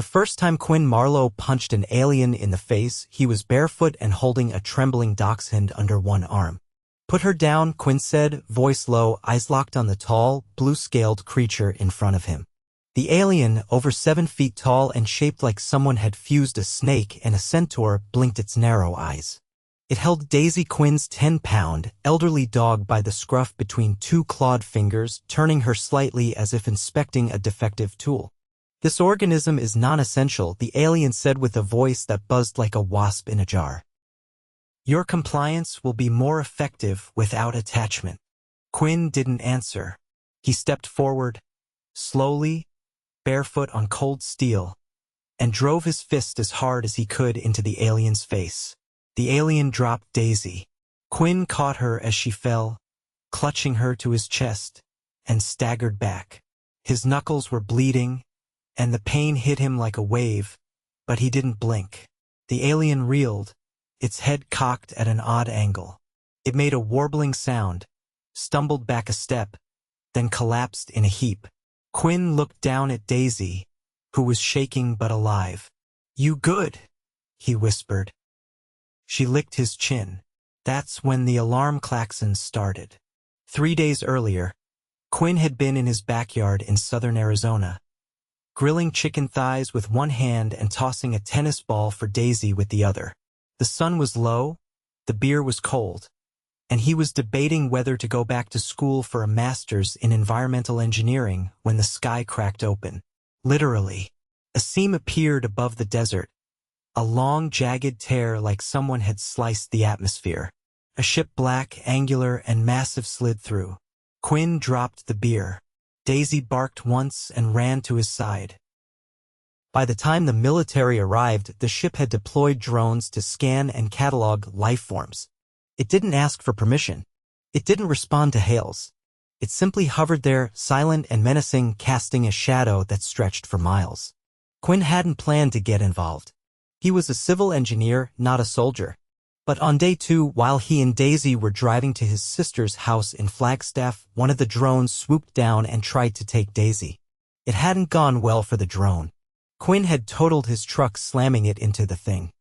The first time Quinn Marlowe punched an alien in the face, he was barefoot and holding a trembling dachshund under one arm. "Put her down," Quinn said, voice low, eyes locked on the tall, blue-scaled creature in front of him. The alien, over 7 feet tall and shaped like someone had fused a snake and a centaur, blinked its narrow eyes. It held Daisy, Quinn's 10-pound, elderly dog, by the scruff between 2 clawed fingers, turning her slightly as if inspecting a defective tool. "This organism is non-essential," the alien said with a voice that buzzed like a wasp in a jar. "Your compliance will be more effective without attachment." Quinn didn't answer. He stepped forward, slowly, barefoot on cold steel, and drove his fist as hard as he could into the alien's face. The alien dropped Daisy. Quinn caught her as she fell, clutching her to his chest, and staggered back. His knuckles were bleeding, and the pain hit him like a wave, but he didn't blink. The alien reeled, its head cocked at an odd angle. It made a warbling sound, stumbled back a step, then collapsed in a heap. Quinn looked down at Daisy, who was shaking but alive. "You good?" he whispered. She licked his chin. That's when the alarm klaxons started. 3 days earlier, Quinn had been in his backyard in southern Arizona, grilling chicken thighs with one hand and tossing a tennis ball for Daisy with the other. The sun was low, the beer was cold, and he was debating whether to go back to school for a master's in environmental engineering when the sky cracked open. Literally, a seam appeared above the desert, a long, jagged tear like someone had sliced the atmosphere. A ship, black, angular, and massive, slid through. Quinn dropped the beer. Daisy barked once and ran to his side. By the time the military arrived, the ship had deployed drones to scan and catalog life forms. It didn't ask for permission. It didn't respond to hails. It simply hovered there, silent and menacing, casting a shadow that stretched for miles. Quinn hadn't planned to get involved. He was a civil engineer, not a soldier. But on day 2, while he and Daisy were driving to his sister's house in Flagstaff, one of the drones swooped down and tried to take Daisy. It hadn't gone well for the drone. Quinn had totaled his truck, slamming it into the thing.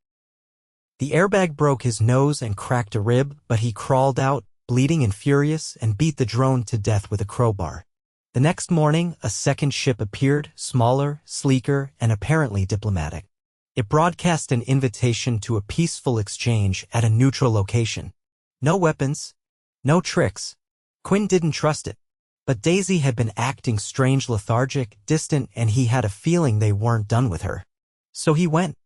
The airbag broke his nose and cracked a rib, but he crawled out, bleeding and furious, and beat the drone to death with a crowbar. The next morning, a second ship appeared, smaller, sleeker, and apparently diplomatic. It broadcast an invitation to a peaceful exchange at a neutral location. No weapons, no tricks. Quinn didn't trust it. But Daisy had been acting strange, lethargic, distant, and he had a feeling they weren't done with her. So he went.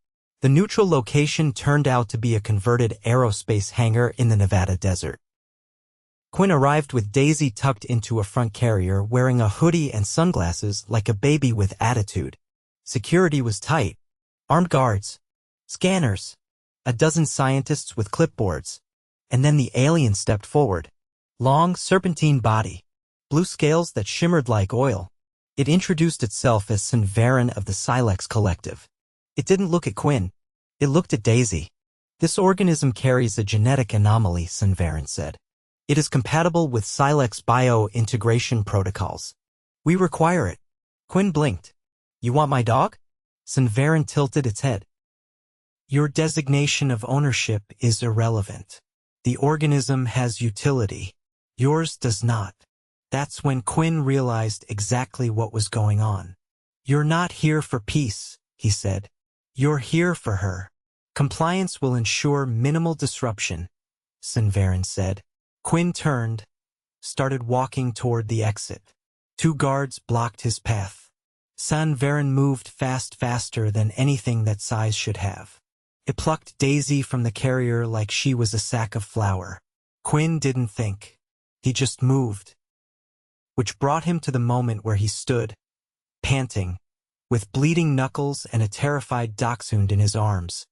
The neutral location turned out to be a converted aerospace hangar in the Nevada desert. Quinn arrived with Daisy tucked into a front carrier, wearing a hoodie and sunglasses like a baby with attitude. Security was tight. Armed guards, scanners, a dozen scientists with clipboards, and then the alien stepped forward. Long, serpentine body, blue scales that shimmered like oil. It introduced itself as Sinvarin of the Silex Collective. It didn't look at Quinn. It looked at Daisy. "This organism carries a genetic anomaly," Sinvarin said. "It is compatible with Silex bio-integration protocols. We require it." Quinn blinked. "You want my dog?" Sinvarin tilted its head. "Your designation of ownership is irrelevant. The organism has utility. Yours does not." That's when Quinn realized exactly what was going on. "You're not here for peace," he said. "You're here for her. Compliance will ensure minimal disruption," Sinvarin said. Quinn turned, started walking toward the exit. 2 guards blocked his path. Sinvarin moved faster than anything that size should have. It plucked Daisy from the carrier like she was a sack of flour. Quinn didn't think. He just moved. Which brought him to the moment where he stood, panting, with bleeding knuckles and a terrified dachshund in his arms,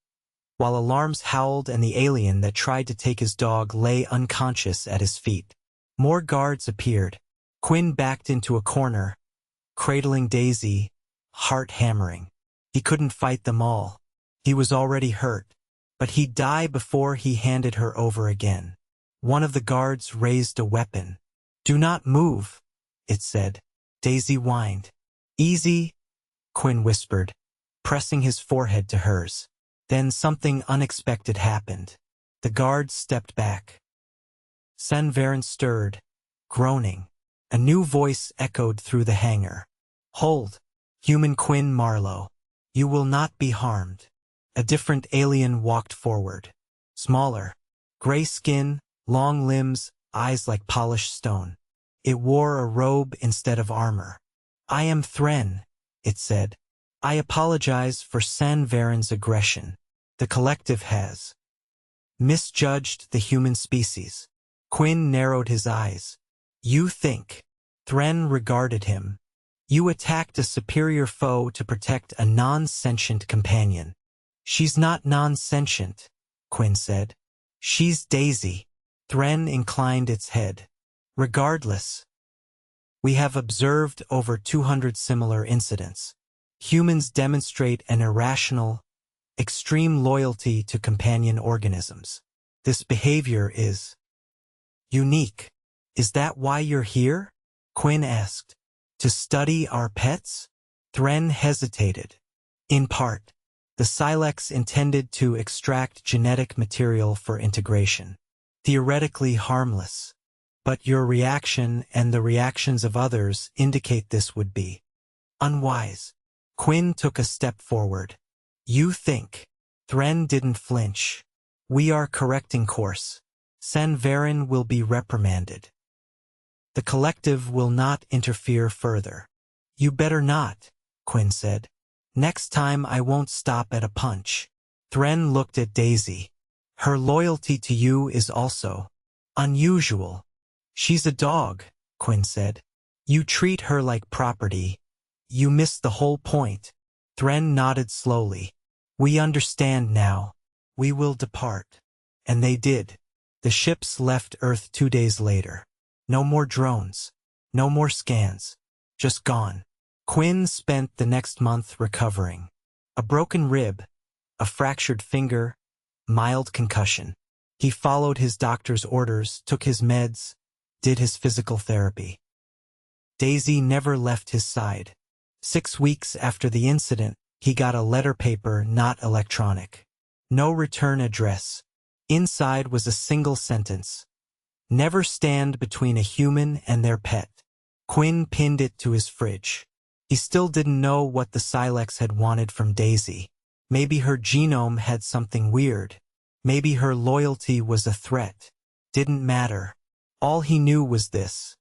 while alarms howled and the alien that tried to take his dog lay unconscious at his feet. More guards appeared. Quinn backed into a corner, cradling Daisy, heart hammering. He couldn't fight them all. He was already hurt, but he'd die before he handed her over again. One of the guards raised a weapon. "Do not move," it said. Daisy whined. "Easy," Quinn whispered. pressing his forehead to hers. Then something unexpected happened. The guards stepped back. Sanverin stirred, groaning. A new voice echoed through the hangar. "Hold, human Quinn Marlowe. You will not be harmed." A different alien walked forward. Smaller, gray skin, long limbs, eyes like polished stone. It wore a robe instead of armor. "I am Thren," it said. "I apologize for Sanverin's aggression. The collective has misjudged the human species." Quinn narrowed his eyes. "You think?" Thren regarded him. "You attacked a superior foe to protect a non-sentient companion." "She's not non-sentient," Quinn said. "She's Daisy." Thren inclined its head. "Regardless, we have observed over 200 similar incidents. Humans demonstrate an irrational, extreme loyalty to companion organisms. This behavior is unique." "Is that why you're here?" Quinn asked. "To study our pets?" Thren hesitated. "In part. The Silex intended to extract genetic material for integration. Theoretically harmless. But your reaction and the reactions of others indicate this would be unwise." Quinn took a step forward. "You think?" Thren didn't flinch. "We are correcting course. Sanverin will be reprimanded. The collective will not interfere further." "You better not," Quinn said. "Next time I won't stop at a punch." Thren looked at Daisy. "Her loyalty to you is also unusual." "She's a dog," Quinn said. "You treat her like property. You miss the whole point." Thren nodded slowly. "We understand now. We will depart." And they did. The ships left Earth 2 days later. No more drones. No more scans. Just gone. Quinn spent the next month recovering. A broken rib, a fractured finger, mild concussion. He followed his doctor's orders, took his meds, did his physical therapy. Daisy never left his side. 6 weeks after the incident, he got a letter paper, not electronic. No return address. Inside was a single sentence. "Never stand between a human and their pet." Quinn pinned it to his fridge. He still didn't know what the Silex had wanted from Daisy. Maybe her genome had something weird. Maybe her loyalty was a threat. Didn't matter. All he knew was this.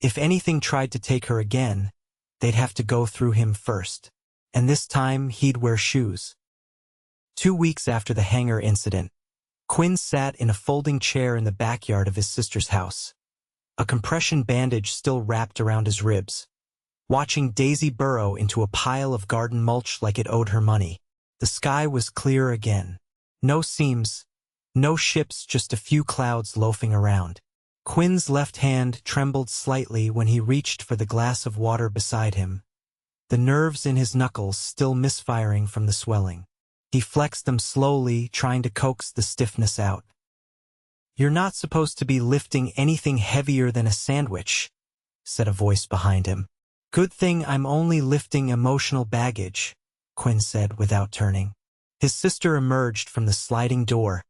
If anything tried to take her again, they'd have to go through him first. And this time he'd wear shoes. 2 weeks after the hangar incident, Quinn sat in a folding chair in the backyard of his sister's house. A compression bandage still wrapped around his ribs. Watching Daisy burrow into a pile of garden mulch like it owed her money. The sky was clear again. No seams, no ships, just a few clouds loafing around. Quinn's left hand trembled slightly when he reached for the glass of water beside him, the nerves in his knuckles still misfiring from the swelling. He flexed them slowly, trying to coax the stiffness out. "You're not supposed to be lifting anything heavier than a sandwich," said a voice behind him. "Good thing I'm only lifting emotional baggage," Quinn said without turning. His sister emerged from the sliding door,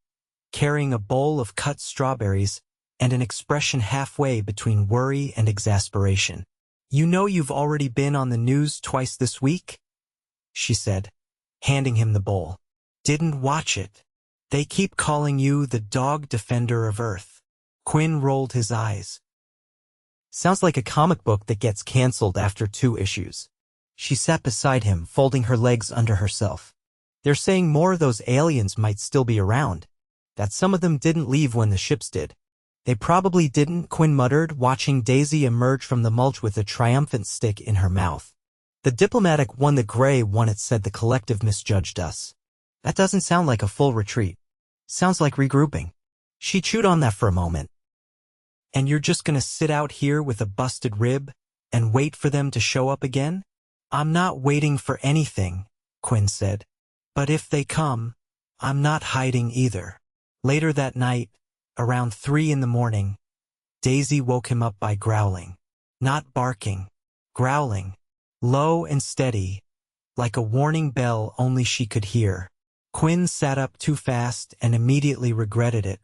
carrying a bowl of cut strawberries and an expression halfway between worry and exasperation. "You know you've already been on the news twice this week?" she said, handing him the bowl. "Didn't watch it. They keep calling you the dog defender of Earth." Quinn rolled his eyes. "Sounds like a comic book that gets canceled after 2 issues. She sat beside him, folding her legs under herself. "They're saying more of those aliens might still be around. That some of them didn't leave when the ships did." "They probably didn't," Quinn muttered, watching Daisy emerge from the mulch with a triumphant stick in her mouth. "The diplomatic one, the gray one, it said the collective misjudged us. That doesn't sound like a full retreat. Sounds like regrouping." She chewed on that for a moment. "And you're just gonna sit out here with a busted rib and wait for them to show up again?" "I'm not waiting for anything," Quinn said. "But if they come, I'm not hiding either." Later that night, around 3 in the morning, Daisy woke him up by growling. Not barking. Growling. Low and steady, like a warning bell only she could hear. Quinn sat up too fast and immediately regretted it,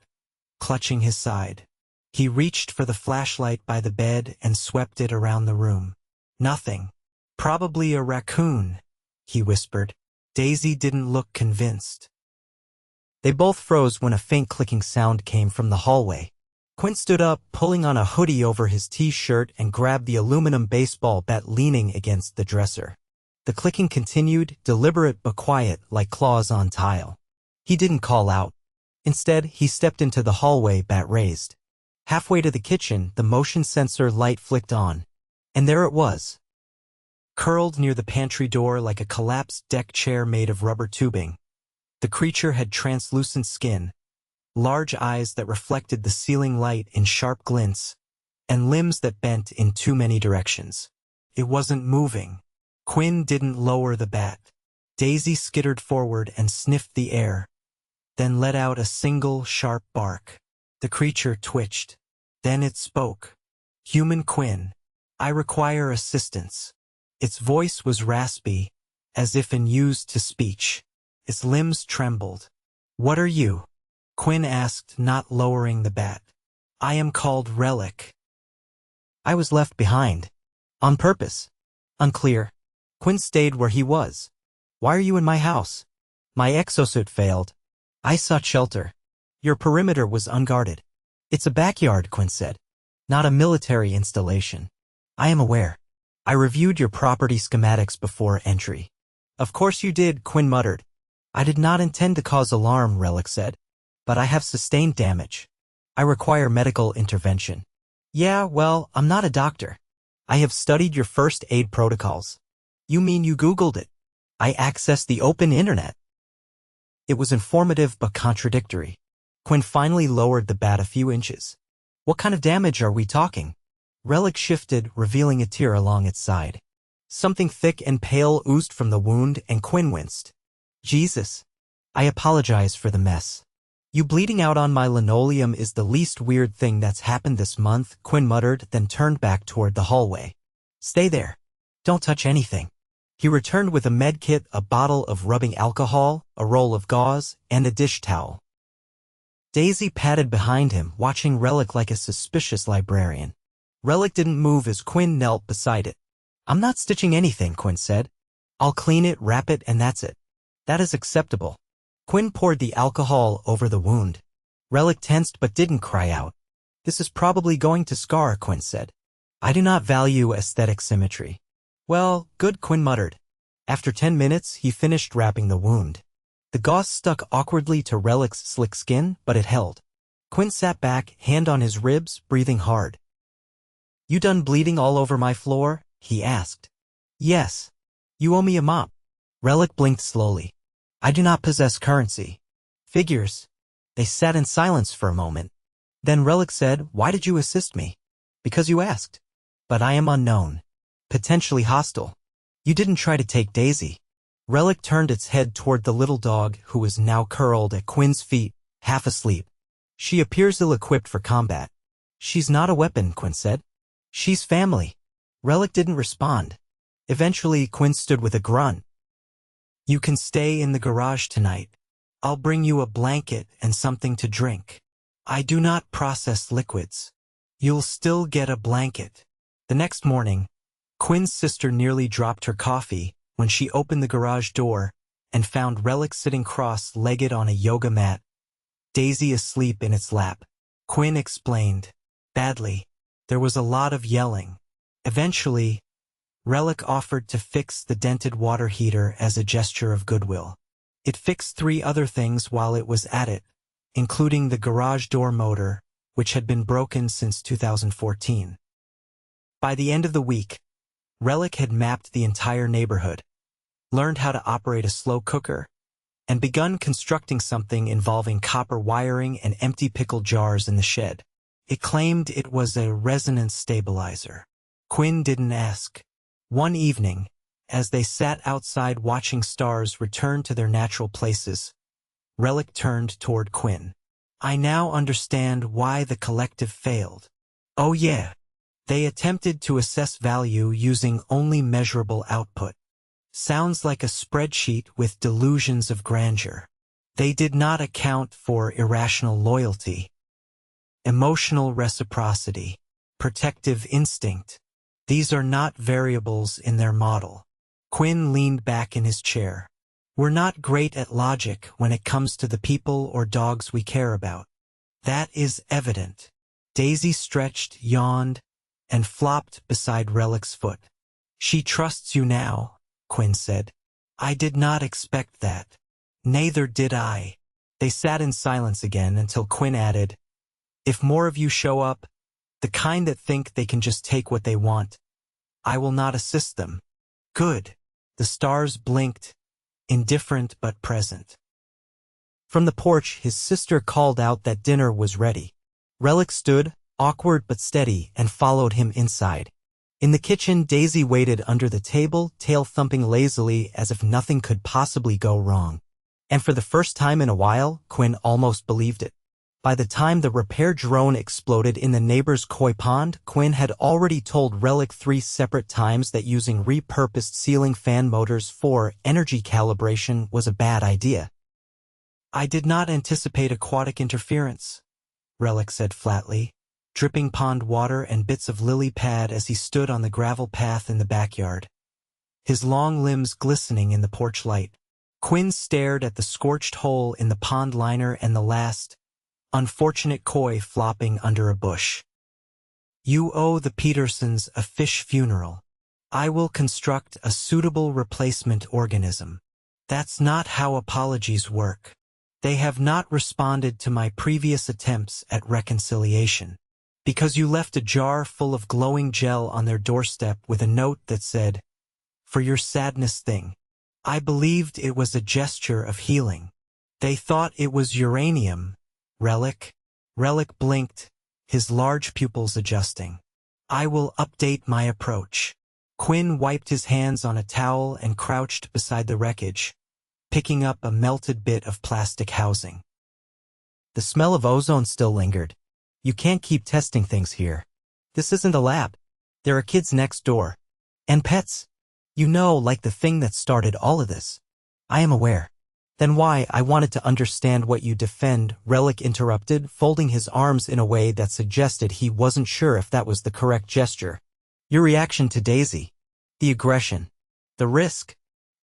clutching his side. He reached for the flashlight by the bed and swept it around the room. Nothing. Probably a raccoon, he whispered. Daisy didn't look convinced. They both froze when a faint clicking sound came from the hallway. Quinn stood up, pulling on a hoodie over his t-shirt, and grabbed the aluminum baseball bat leaning against the dresser. The clicking continued, deliberate but quiet, like claws on tile. He didn't call out. Instead, he stepped into the hallway, bat raised. Halfway to the kitchen, the motion sensor light flicked on. And there it was. Curled near the pantry door like a collapsed deck chair made of rubber tubing. The creature had translucent skin, large eyes that reflected the ceiling light in sharp glints, and limbs that bent in too many directions. It wasn't moving. Quinn didn't lower the bat. Daisy skittered forward and sniffed the air, then let out a single sharp bark. The creature twitched. Then it spoke. "Human Quinn, I require assistance." Its voice was raspy, as if unused to speech. Its limbs trembled. "What are you?" Quinn asked, not lowering the bat. "I am called Relic." "I was left behind. On purpose." "Unclear." Quinn stayed where he was. "Why are you in my house?" "My exosuit failed. I sought shelter. Your perimeter was unguarded." "It's a backyard," Quinn said. "Not a military installation." "I am aware. I reviewed your property schematics before entry." "Of course you did," Quinn muttered. "I did not intend to cause alarm," Relic said. "But I have sustained damage. I require medical intervention." "Yeah, well, I'm not a doctor. I have studied your first aid protocols." "You mean you Googled it?" "I accessed the open internet." It was informative but contradictory. Quinn finally lowered the bat a few inches. "What kind of damage are we talking?" Relic shifted, revealing a tear along its side. Something thick and pale oozed from the wound, and Quinn winced. "Jesus. I apologize for the mess. You bleeding out on my linoleum is the least weird thing that's happened this month," Quinn muttered, then turned back toward the hallway. "Stay there. Don't touch anything." He returned with a med kit, a bottle of rubbing alcohol, a roll of gauze, and a dish towel. Daisy padded behind him, watching Relic like a suspicious librarian. Relic didn't move as Quinn knelt beside it. "I'm not stitching anything," Quinn said. "I'll clean it, wrap it, and that's it." "That is acceptable." Quinn poured the alcohol over the wound. Relic tensed but didn't cry out. "This is probably going to scar," Quinn said. "I do not value aesthetic symmetry." "Well, good," Quinn muttered. After 10 minutes, he finished wrapping the wound. The gauze stuck awkwardly to Relic's slick skin, but it held. Quinn sat back, hand on his ribs, breathing hard. "You done bleeding all over my floor?" he asked. "Yes. You owe me a mop." Relic blinked slowly. "I do not possess currency." "Figures." They sat in silence for a moment. Then Relic said, "Why did you assist me?" "Because you asked." "But I am unknown. Potentially hostile. You didn't try to take Daisy." Relic turned its head toward the little dog, who was now curled at Quinn's feet, half asleep. "She appears ill-equipped for combat." "She's not a weapon," Quinn said. "She's family." Relic didn't respond. Eventually, Quinn stood with a grunt. "You can stay in the garage tonight. I'll bring you a blanket and something to drink. I do not process liquids. You'll still get a blanket." The next morning, Quinn's sister nearly dropped her coffee when she opened the garage door and found Relic sitting cross-legged on a yoga mat, Daisy asleep in its lap. Quinn explained. "Badly. There was a lot of yelling." Eventually, Relic offered to fix the dented water heater as a gesture of goodwill. It fixed 3 other things while it was at it, including the garage door motor, which had been broken since 2014. By the end of the week, Relic had mapped the entire neighborhood, learned how to operate a slow cooker, and begun constructing something involving copper wiring and empty pickle jars in the shed. It claimed it was a resonance stabilizer. Quinn didn't ask. One evening, as they sat outside watching stars return to their natural places, Relic turned toward Quinn. "I now understand why the collective failed." "Oh yeah. They attempted to assess value using only measurable output. Sounds like a spreadsheet with delusions of grandeur. They did not account for irrational loyalty, emotional reciprocity, protective instinct. These are not variables in their model. Quinn leaned back in his chair. We're not great at logic when it comes to the people or dogs we care about. That is evident. Daisy stretched, yawned, and flopped beside Relic's foot. She trusts you now, Quinn said. I did not expect that. Neither did I. They sat in silence again until Quinn added, if more of you show up, the kind that think they can just take what they want, I will not assist them. Good. The stars blinked, indifferent but present. From the porch, his sister called out that dinner was ready. Relic stood, awkward but steady, and followed him inside. In the kitchen, Daisy waited under the table, tail thumping lazily as if nothing could possibly go wrong. And for the first time in a while, Quinn almost believed it. By the time the repair drone exploded in the neighbor's koi pond, Quinn had already told Relic 3 separate times that using repurposed ceiling fan motors for energy calibration was a bad idea. I did not anticipate aquatic interference, Relic said flatly, dripping pond water and bits of lily pad as he stood on the gravel path in the backyard, his long limbs glistening in the porch light. Quinn stared at the scorched hole in the pond liner and the last, unfortunate koi flopping under a bush. You owe the Petersons a fish funeral. I will construct a suitable replacement organism. That's not how apologies work. They have not responded to my previous attempts at reconciliation. Because you left a jar full of glowing gel on their doorstep with a note that said, for your sadness thing. I believed it was a gesture of healing. They thought it was uranium. Relic? Relic blinked, his large pupils adjusting. I will update my approach. Quinn wiped his hands on a towel and crouched beside the wreckage, picking up a melted bit of plastic housing. The smell of ozone still lingered. You can't keep testing things here. This isn't a lab. There are kids next door. And pets. You know, like the thing that started all of this. I am aware. Then why I wanted to understand what you defend, Relic interrupted, folding his arms in a way that suggested he wasn't sure if that was the correct gesture. Your reaction to Daisy. The aggression. The risk.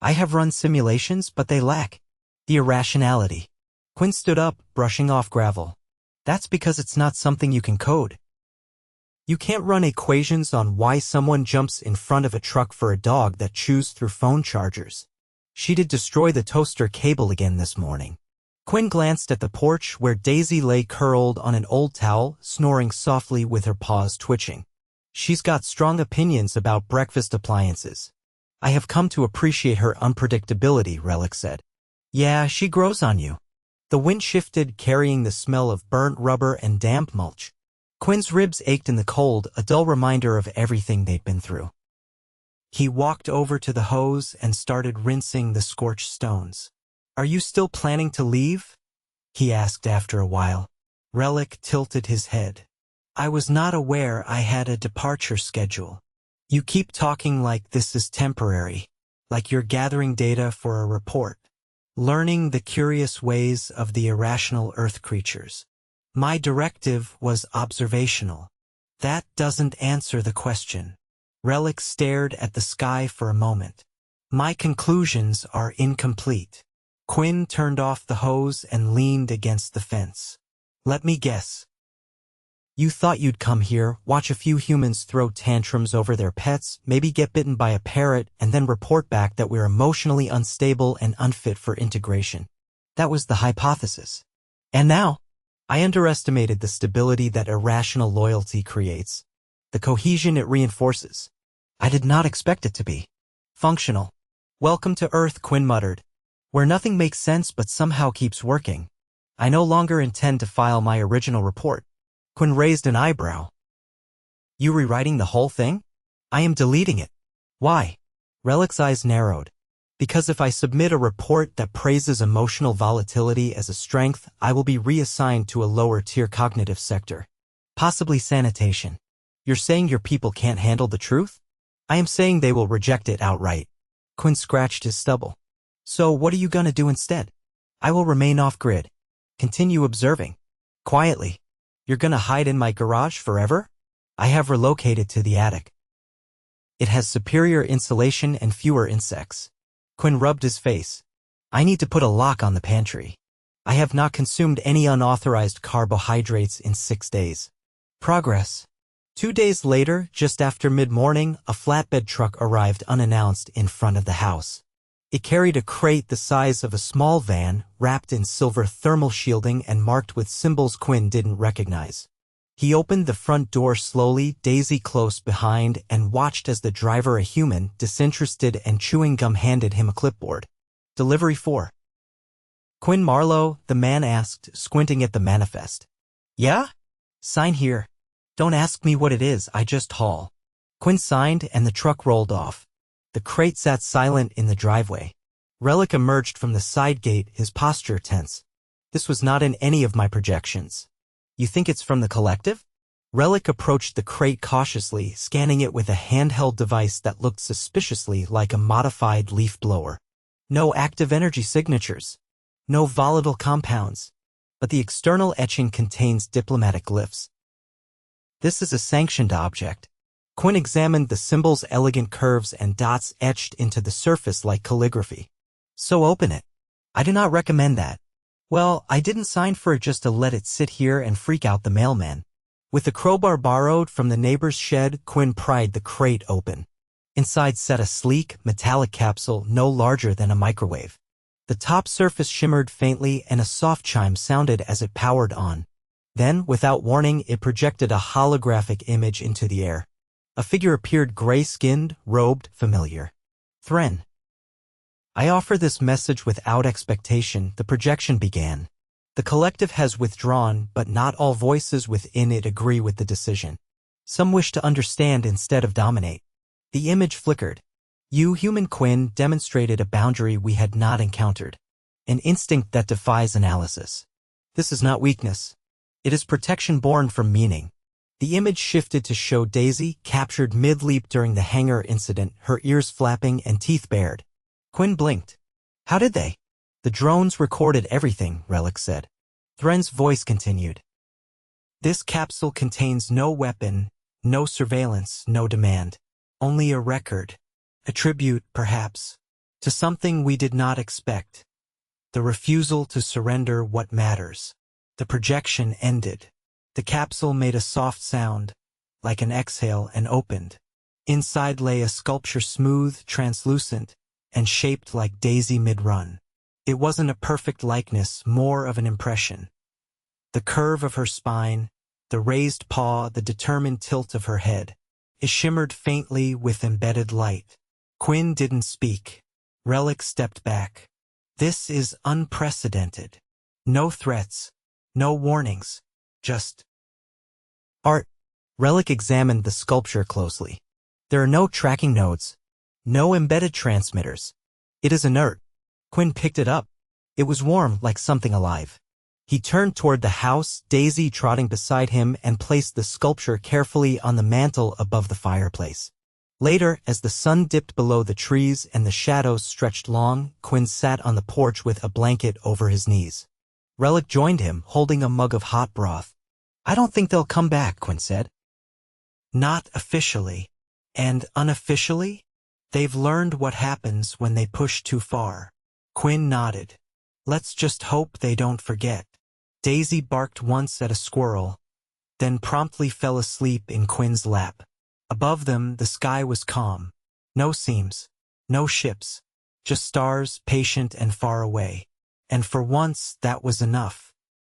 I have run simulations, but they lack the irrationality. Quinn stood up, brushing off gravel. That's because it's not something you can code. You can't run equations on why someone jumps in front of a truck for a dog that chews through phone chargers. She did destroy the toaster cable again this morning. Quinn glanced at the porch where Daisy lay curled on an old towel, snoring softly with her paws twitching. She's got strong opinions about breakfast appliances. I have come to appreciate her unpredictability, Relic said. Yeah, she grows on you. The wind shifted, carrying the smell of burnt rubber and damp mulch. Quinn's ribs ached in the cold, a dull reminder of everything they'd been through. He walked over to the hose and started rinsing the scorched stones. Are you still planning to leave? He asked after a while. Relic tilted his head. I was not aware I had a departure schedule. You keep talking like this is temporary, like you're gathering data for a report, learning the curious ways of the irrational earth creatures. My directive was observational. That doesn't answer the question. Relic stared at the sky for a moment. My conclusions are incomplete. Quinn turned off the hose and leaned against the fence. Let me guess. You thought you'd come here, watch a few humans throw tantrums over their pets, maybe get bitten by a parrot, and then report back that we're emotionally unstable and unfit for integration. That was the hypothesis. And now, I underestimated the stability that irrational loyalty creates, the cohesion it reinforces. I did not expect it to be functional. Welcome to Earth, Quinn muttered, where nothing makes sense but somehow keeps working. I no longer intend to file my original report. Quinn raised an eyebrow. You rewriting the whole thing? I am deleting it. Why? Relic's eyes narrowed. Because if I submit a report that praises emotional volatility as a strength, I will be reassigned to a lower-tier cognitive sector. Possibly sanitation. You're saying your people can't handle the truth? I am saying they will reject it outright. Quinn scratched his stubble. So what are you gonna do instead? I will remain off-grid. Continue observing. Quietly. You're gonna hide in my garage forever? I have relocated to the attic. It has superior insulation and fewer insects. Quinn rubbed his face. I need to put a lock on the pantry. I have not consumed any unauthorized carbohydrates in 6 days. Progress. 2 days later, just after mid-morning, a flatbed truck arrived unannounced in front of the house. It carried a crate the size of a small van, wrapped in silver thermal shielding and marked with symbols Quinn didn't recognize. He opened the front door slowly, Daisy close behind, and watched as the driver, a human, disinterested and chewing gum, handed him a clipboard. Delivery 4. Quinn Marlowe, the man asked, squinting at the manifest. Yeah? Sign here. Don't ask me what it is, I just haul. Quinn signed and the truck rolled off. The crate sat silent in the driveway. Relic emerged from the side gate, his posture tense. This was not in any of my projections. You think it's from the collective? Relic approached the crate cautiously, scanning it with a handheld device that looked suspiciously like a modified leaf blower. No active energy signatures. No volatile compounds. But the external etching contains diplomatic glyphs. This is a sanctioned object. Quinn examined the symbol's elegant curves and dots etched into the surface like calligraphy. So open it. I do not recommend that. Well, I didn't sign for it just to let it sit here and freak out the mailman. With the crowbar borrowed from the neighbor's shed, Quinn pried the crate open. Inside sat a sleek, metallic capsule no larger than a microwave. The top surface shimmered faintly and a soft chime sounded as it powered on. Then, without warning, it projected a holographic image into the air. A figure appeared, gray-skinned, robed, familiar. Thren. I offer this message without expectation, the projection began. The collective has withdrawn, but not all voices within it agree with the decision. Some wish to understand instead of dominate. The image flickered. You, human Quinn, demonstrated a boundary we had not encountered. An instinct that defies analysis. This is not weakness. It is protection born from meaning. The image shifted to show Daisy, captured mid-leap during the hangar incident, her ears flapping and teeth bared. Quinn blinked. How did they? The drones recorded everything, Relic said. Thren's voice continued. This capsule contains no weapon, no surveillance, no demand. Only a record. A tribute, perhaps, to something we did not expect. The refusal to surrender what matters. The projection ended. The capsule made a soft sound, like an exhale, and opened. Inside lay a sculpture, smooth, translucent, and shaped like Daisy mid-run. It wasn't a perfect likeness, more of an impression. The curve of her spine, the raised paw, the determined tilt of her head. It shimmered faintly with embedded light. Quinn didn't speak. Relic stepped back. This is unprecedented. No threats. No warnings. Just art. Relic examined the sculpture closely. There are no tracking nodes. No embedded transmitters. It is inert. Quinn picked it up. It was warm, like something alive. He turned toward the house, Daisy trotting beside him, and placed the sculpture carefully on the mantel above the fireplace. Later, as the sun dipped below the trees and the shadows stretched long, Quinn sat on the porch with a blanket over his knees. Relic joined him, holding a mug of hot broth. I don't think they'll come back, Quinn said. Not officially. And unofficially? They've learned what happens when they push too far. Quinn nodded. Let's just hope they don't forget. Daisy barked once at a squirrel, then promptly fell asleep in Quinn's lap. Above them, the sky was calm. No seams. No ships. Just stars, patient and far away. And for once, that was enough.